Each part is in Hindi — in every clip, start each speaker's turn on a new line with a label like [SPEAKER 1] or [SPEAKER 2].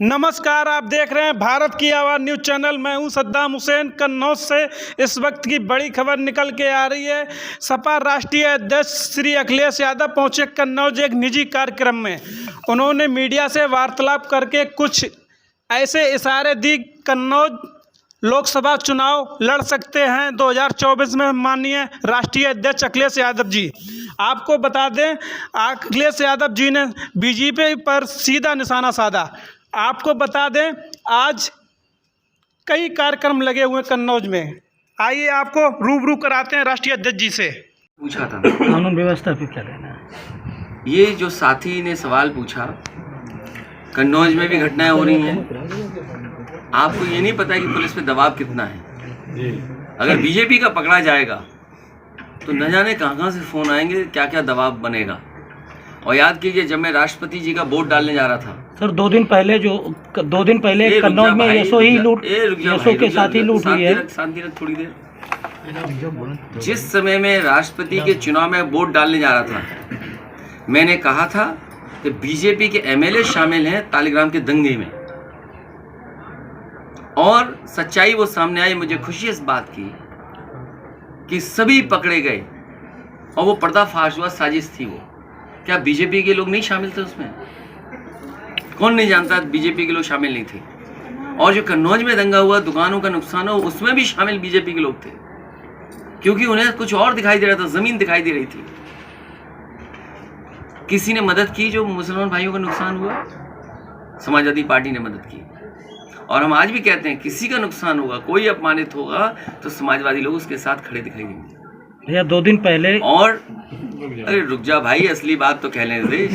[SPEAKER 1] नमस्कार, आप देख रहे हैं भारत की आवाज़ न्यूज़ चैनल। मैं हूं सद्दाम हुसैन। कन्नौज से इस वक्त की बड़ी खबर निकल के आ रही है। सपा राष्ट्रीय अध्यक्ष श्री अखिलेश यादव पहुंचे कन्नौज एक निजी कार्यक्रम में। उन्होंने मीडिया से वार्तालाप करके कुछ ऐसे इशारे दी। कन्नौज लोकसभा चुनाव लड़ सकते हैं 2024 में माननीय राष्ट्रीय अध्यक्ष अखिलेश यादव जी। आपको बता दें, अखिलेश यादव जी ने बीजेपी पर सीधा निशाना साधा। आपको बता दें, आज कई कार्यक्रम लगे हुए कन्नौज में। आइए आपको रूबरू कराते हैं राष्ट्रीय अध्यक्ष जी से।
[SPEAKER 2] पूछा था
[SPEAKER 1] कानून व्यवस्था पे क्या कहना है?
[SPEAKER 2] ये जो साथी ने सवाल पूछा, कन्नौज में भी घटनाएं हो रही हैं। आपको ये नहीं पता कि पुलिस पे दबाव कितना है। अगर बीजेपी का पकड़ा जाएगा तो न जाने कहाँ से फोन आएंगे, क्या क्या दबाव बनेगा। और याद कीजिए, जब मैं राष्ट्रपति जी का वोट डालने जा रहा था
[SPEAKER 1] सर, दो दिन पहले कन्नौज में यशो के साथ ही लूट हुई है।
[SPEAKER 2] शांति रख थोड़ी देर। जिस समय मैं राष्ट्रपति के चुनाव में वोट डालने जा रहा था, मैंने कहा था कि बीजेपी के एमएलए शामिल हैं तालीग्राम के दंगे में, और सच्चाई वो सामने आई। मुझे खुशी इस बात की कि सभी पकड़े गए और वो पर्दाफाश हुआ, साजिश थी वो। क्या बीजेपी के लोग नहीं शामिल थे उसमें? कौन नहीं जानता बीजेपी के लोग शामिल नहीं थे। और जो कन्नौज में दंगा हुआ, दुकानों का नुकसान हो, उसमें भी शामिल बीजेपी के लोग थे, क्योंकि उन्हें कुछ और दिखाई दे रहा था, जमीन दिखाई दे रही थी। किसी ने मदद की जो मुसलमान भाइयों का नुकसान हुआ, समाजवादी पार्टी ने मदद की। और हम आज भी कहते हैं, किसी का नुकसान होगा, कोई अपमानित होगा, तो समाजवादी लोग उसके साथ खड़े दिखाई देंगे।
[SPEAKER 1] भैया 2 दिन पहले
[SPEAKER 2] और अरे रुक जा भाई, असली बात तो कह लेने दे।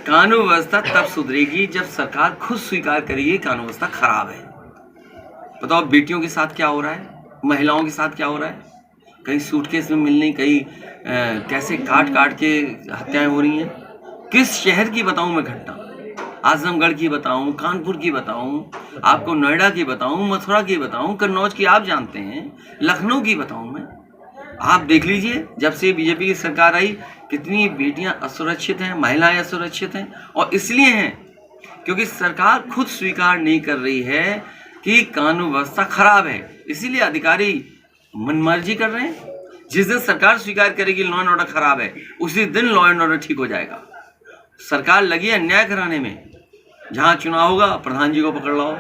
[SPEAKER 2] कानून व्यवस्था तब सुधरेगी जब सरकार खुद स्वीकार करेगी कानून व्यवस्था खराब है। बताओ, बेटियों के साथ क्या हो रहा है, महिलाओं के साथ क्या हो रहा है। कहीं सूटकेस में मिलने, कहीं कैसे काट काट के हत्याएं हो रही हैं। किस शहर की बताऊं मैं घटना? आजमगढ़ की बताऊं, कानपुर की बताऊं, आपको नोएडा की बताऊं, मथुरा की बताऊं, कन्नौज की आप जानते हैं, लखनऊ की बताऊं मैं। आप देख लीजिए, जब से बीजेपी की सरकार आई, कितनी बेटियां असुरक्षित हैं, महिलाएं असुरक्षित हैं। और इसलिए हैं क्योंकि सरकार खुद स्वीकार नहीं कर रही है कि कानून व्यवस्था खराब है। इसीलिए अधिकारी मनमर्जी कर रहे हैं। जिस दिन सरकार स्वीकार करेगी लॉ एंड ऑर्डर खराब है, उसी दिन लॉ एंड ऑर्डर ठीक हो जाएगा। सरकार लगी है अन्याय कराने में। जहां चुनाव होगा, प्रधान जी को पकड़ लाओ।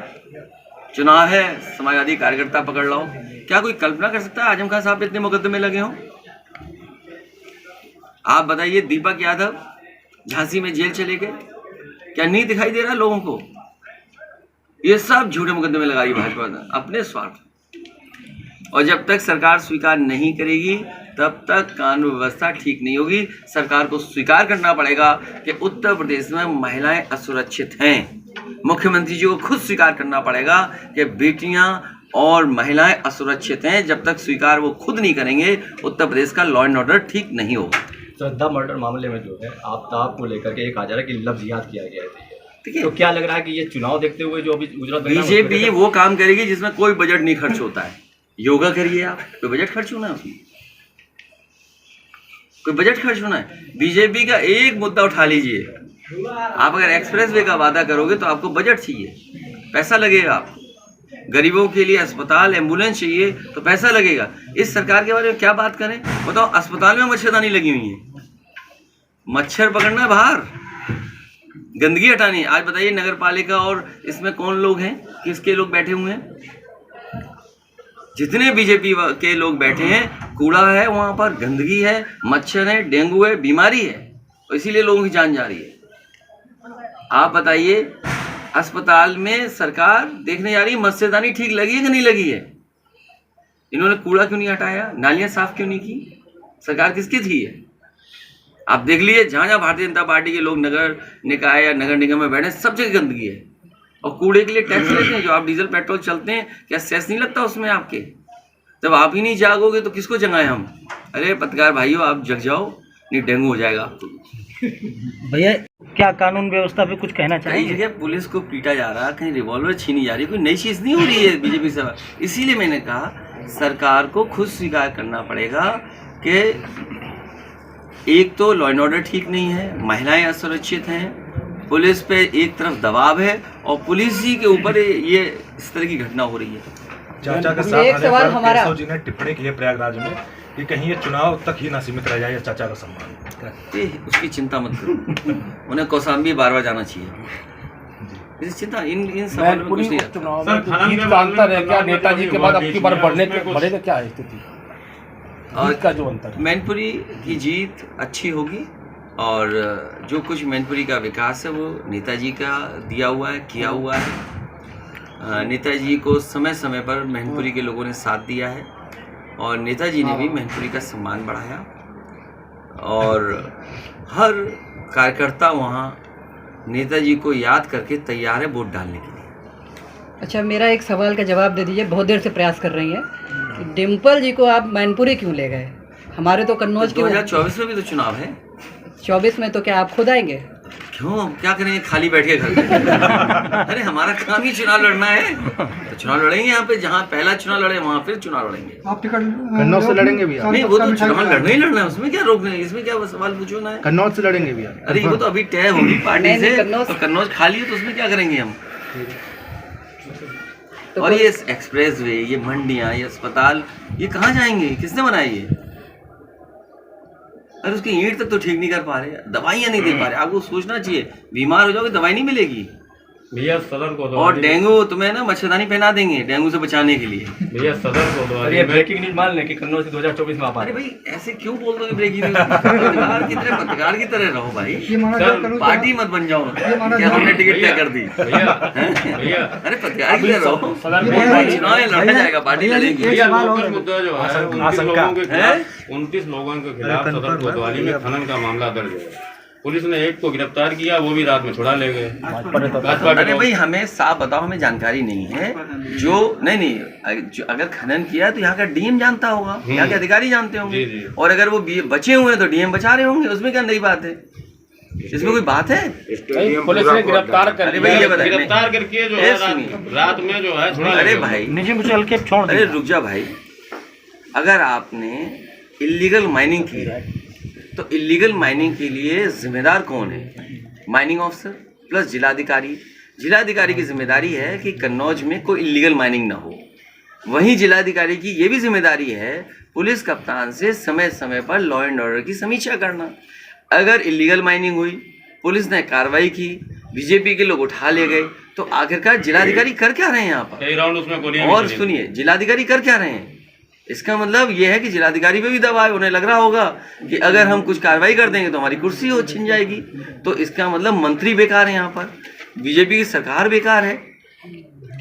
[SPEAKER 2] चुनाव है, समाजवादी कार्यकर्ता पकड़ लाओ। क्या कोई कल्पना कर सकता है आजम खान साहब पे इतने मुकदमे लगे हों? आप बताइए, दीपक यादव झांसी में जेल चले गए, क्या नहीं दिखाई दे रहा लोगों को? ये सब झूठे मुकदमे लगा रही भाजपा ने अपने स्वार्थ। और जब तक सरकार स्वीकार नहीं करेगी, तब तक कानून व्यवस्था ठीक नहीं होगी। सरकार को स्वीकार करना पड़ेगा कि उत्तर प्रदेश में महिलाएं असुरक्षित हैं। मुख्यमंत्री जी को खुद स्वीकार करना पड़ेगा कि बेटियां और महिलाएं असुरक्षित हैं। जब तक स्वीकार वो खुद नहीं करेंगे, उत्तर प्रदेश का लॉ एंड ऑर्डर ठीक नहीं होगा।
[SPEAKER 3] श्रद्धा मर्डर मामले में जो है आफ्ताब को लेकर के एक आ जा रहा है कि लव जिहाद किया गया है। तो क्या लग रहा है कि ये चुनाव देखते हुए जो अभी गुजरात
[SPEAKER 2] बीजेपी वो काम करेगी जिसमें कोई बजट नहीं खर्च होता है। योगा करिए आप, कोई बजट खर्च होना है उसमें? कोई बजट खर्च होना है? बीजेपी का एक मुद्दा उठा लीजिए। आप अगर एक्सप्रेस वे का वादा करोगे तो आपको बजट चाहिए, पैसा लगेगा। आप गरीबों के लिए अस्पताल, एम्बुलेंस चाहिए तो पैसा लगेगा। इस सरकार के बारे में क्या बात करें? बताओ, अस्पताल में मच्छरदानी लगी हुई है, मच्छर पकड़ना है बाहर, गंदगी हटानी है। आज बताइए, नगर पालिका और इसमें कौन लोग हैं, किसके लोग बैठे हुए हैं? जितने बीजेपी के लोग बैठे हैं, कूड़ा है वहां पर, गंदगी है, मच्छर है, डेंगू है, बीमारी है, और इसीलिए लोगों की जान जा रही है। आप बताइए, अस्पताल में सरकार देखने जा रही है मच्छरदानी ठीक लगी है कि नहीं लगी है। इन्होंने कूड़ा क्यों नहीं हटाया, नालियां साफ क्यों नहीं की? सरकार किसकी थी है? आप देख लीजिए, जहां जहां भारतीय जनता पार्टी के लोग नगर निकाय या नगर निगम में बैठे, सब जगह गंदगी है। और कूड़े के लिए टैक्स लेते हैं। जो आप डीजल पेट्रोल चलते हैं, क्या सेस नहीं लगता उसमें आपके? जब आप ही नहीं जागोगे तो किसको जगाएं हम? अरे पत्रकार भाइयों, आप जग जाओ, नहीं डेंगू हो जाएगा आपको।
[SPEAKER 1] भैया, क्या कानून व्यवस्था पे कुछ कहना चाहिए?
[SPEAKER 2] कई जगह पुलिस को पीटा जा रहा, कहीं रिवॉल्वर छीनी जा रही, कोई नई चीज नहीं हो रही है बीजेपी से। इसीलिए मैंने कहा, सरकार को खुद स्वीकार करना पड़ेगा कि एक तो लॉ एंड ऑर्डर ठीक नहीं है, महिलाएं असुरक्षित हैं, पुलिस पे एक तरफ दबाव है और पुलिस ही के ऊपर ये इस तरह की घटना हो रही है।
[SPEAKER 4] चाचा का
[SPEAKER 5] एक
[SPEAKER 4] साथ आने
[SPEAKER 5] सवाल
[SPEAKER 4] पर
[SPEAKER 5] हमारा-
[SPEAKER 4] केशव जी ने टिप्पणी की है प्रयागराज में कि कहीं ये चुनाव तक ही ना सीमित रह जाए ये चाचा का सम्मान।
[SPEAKER 2] उसकी चिंता मत करो, उन्हें कौशाम्बी बार बार जाना चाहिए। इस चिंता इन सवालों में कुछ नहीं रहता।
[SPEAKER 6] सर, जीत का अंतर है क्या नेताजी के बाद अब की बार बढ़ेगा क्या है स्थिति? जीत का जो अंतर है।
[SPEAKER 2] मैनपुरी की जीत अच्छी होगी और जो कुछ मैनपुरी का विकास है वो नेताजी का दिया हुआ है, किया हुआ है। नेताजी को समय समय पर मैनपुरी के लोगों ने साथ दिया है और नेताजी ने भी मैनपुरी का सम्मान बढ़ाया और हर कार्यकर्ता वहाँ नेताजी को याद करके तैयार है वोट डालने के लिए।
[SPEAKER 5] अच्छा, मेरा एक सवाल का जवाब दे दीजिए। बहुत देर से प्रयास कर रही हैं कि डिम्पल जी को आप मैनपुरी क्यों ले गए? हमारे तो कन्नौज के
[SPEAKER 2] 2024 में भी तो चुनाव है।
[SPEAKER 5] 24 में तो क्या आप खुद आएंगे?
[SPEAKER 2] क्यों, हम क्या करेंगे खाली बैठ के घर पे? अरे हमारा काम ही चुनाव लड़ना है, तो चुनाव लड़ेंगे यहाँ पे। जहाँ पहला चुनाव लड़े वहाँ फिर चुनाव लड़ेंगे।
[SPEAKER 7] आप टिकट
[SPEAKER 8] कन्नौज से लड़ेंगे भी?
[SPEAKER 2] नहीं, वो तो चुनाव लड़ना ही लड़ना है, उसमें क्या रोकना है, इसमें क्या सवाल पूछना है?
[SPEAKER 8] कन्नौज से लड़ेंगे भी?
[SPEAKER 2] अरे वो तो अभी तय होगी पार्टी
[SPEAKER 5] नहीं,
[SPEAKER 2] से,
[SPEAKER 5] कन्नौज-
[SPEAKER 2] तो कन्नौज खाली है तो उसमें क्या करेंगे हम?
[SPEAKER 5] तो
[SPEAKER 2] और ये एक्सप्रेस वे, ये मंडियाँ, ये अस्पताल, ये कहाँ जाएंगे? किसने बनाई है? अरे उसकी ईंट तक तो ठीक नहीं कर पा रहे, दवाइयाँ नहीं दे पा रहे। आपको सोचना चाहिए, बीमार हो जाओगे दवाई नहीं मिलेगी।
[SPEAKER 6] भैया सदर को
[SPEAKER 2] और डेंगू तुम्हें ना मच्छरदानी पहना देंगे डेंगू से बचाने के लिए।
[SPEAKER 6] भैया सदर को
[SPEAKER 3] सर ये ब्रेकिंग न्यूज मान लें कि कन्नौज से 2024 में आप आ
[SPEAKER 2] अरे भाई ऐसे क्यों बोल दोगे ब्रेकिंग न्यूज? पत्रकार की तरह रहो भाई,
[SPEAKER 7] ये माना
[SPEAKER 6] सर,
[SPEAKER 7] जाए करूँ
[SPEAKER 2] पार्टी मत बन जाओ क्या हमने टिकट तय कर दी।
[SPEAKER 6] भैया
[SPEAKER 2] अरे पत्रकार की तरह रहो,
[SPEAKER 6] सदर
[SPEAKER 7] ये
[SPEAKER 6] में
[SPEAKER 2] चुनाव लड़ा जाएगा, पार्टी लड़ेगी।
[SPEAKER 6] भैया
[SPEAKER 7] सवाल और
[SPEAKER 6] लोकल मुद्दा जो है 29
[SPEAKER 4] आशंका।
[SPEAKER 6] लोगों के खिलाफ 29 लोगों के खिलाफ सदर कोतवाली में खनन का मामला दर्ज है। पुलिस ने एक को गिरफ्तार किया, वो भी रात में छुड़ा ले गए। भाजपा के
[SPEAKER 2] अरे
[SPEAKER 6] लोग-
[SPEAKER 2] भाई हमें साफ बताओ, हमें जानकारी नहीं है। जो नहीं अगर खनन किया तो यहाँ का डीएम जानता होगा, यहाँ के अधिकारी जानते होंगे।
[SPEAKER 6] जी, जी।
[SPEAKER 2] और अगर वो बचे हुए हैं तो डीएम बचा रहे होंगे, उसमें क्या नई बात है? इसमें कोई बात है?
[SPEAKER 6] नहीं, पुलिस ने गिरफ्तार कर
[SPEAKER 2] अरे भाई ये
[SPEAKER 6] लिया,
[SPEAKER 2] बताइए,
[SPEAKER 6] गिरफ्तार करके जो
[SPEAKER 2] ए,
[SPEAKER 6] है
[SPEAKER 2] सुनिए।
[SPEAKER 6] रात में जो है छुड़ा ले
[SPEAKER 2] अरे
[SPEAKER 6] गए।
[SPEAKER 2] भाई
[SPEAKER 8] निजी मुझे हल्के छोड़
[SPEAKER 2] अरे रुक जा भाई, अगर आपने इलीगल माइनिंग की है तो इलीगल माइनिंग के लिए जिम्मेदार कौन है? माइनिंग ऑफिसर प्लस जिलाधिकारी। जिलाधिकारी की जिम्मेदारी है कि कन्नौज में कोई इलीगल माइनिंग ना हो। वहीं जिलाधिकारी की ये भी जिम्मेदारी है पुलिस कप्तान से समय समय पर लॉ एंड ऑर्डर की समीक्षा करना। अगर इलीगल माइनिंग हुई, पुलिस ने कार्रवाई की, बीजेपी के लोग उठा ले गए, तो आखिरकार जिलाधिकारी कर क्या रहे हैं यहाँ पर?
[SPEAKER 6] कई राउंड उसमें गोलियां भी
[SPEAKER 2] और
[SPEAKER 6] चली।
[SPEAKER 2] सुनिए, जिलाधिकारी कर क्या रहे हैं? इसका मतलब यह है कि जिलाधिकारी पे भी दबाव है। उन्हें लग रहा होगा कि अगर हम कुछ कार्रवाई कर देंगे तो हमारी कुर्सी हो छिन जाएगी। तो इसका मतलब मंत्री बेकार है, यहाँ पर बीजेपी की सरकार बेकार है,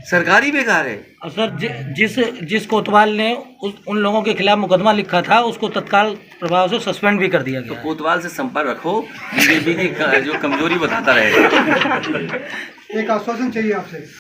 [SPEAKER 2] सरकार ही बेकार है।
[SPEAKER 8] और सर जिस कोतवाल ने उन लोगों के खिलाफ मुकदमा लिखा था उसको तत्काल प्रभाव से सस्पेंड भी कर दिया
[SPEAKER 2] तो
[SPEAKER 8] गया।
[SPEAKER 2] कोतवाल से संपर्क रखो, बीजेपी की जो कमजोरी बताता रहेगा।
[SPEAKER 7] एक आश्वासन चाहिए आपसे।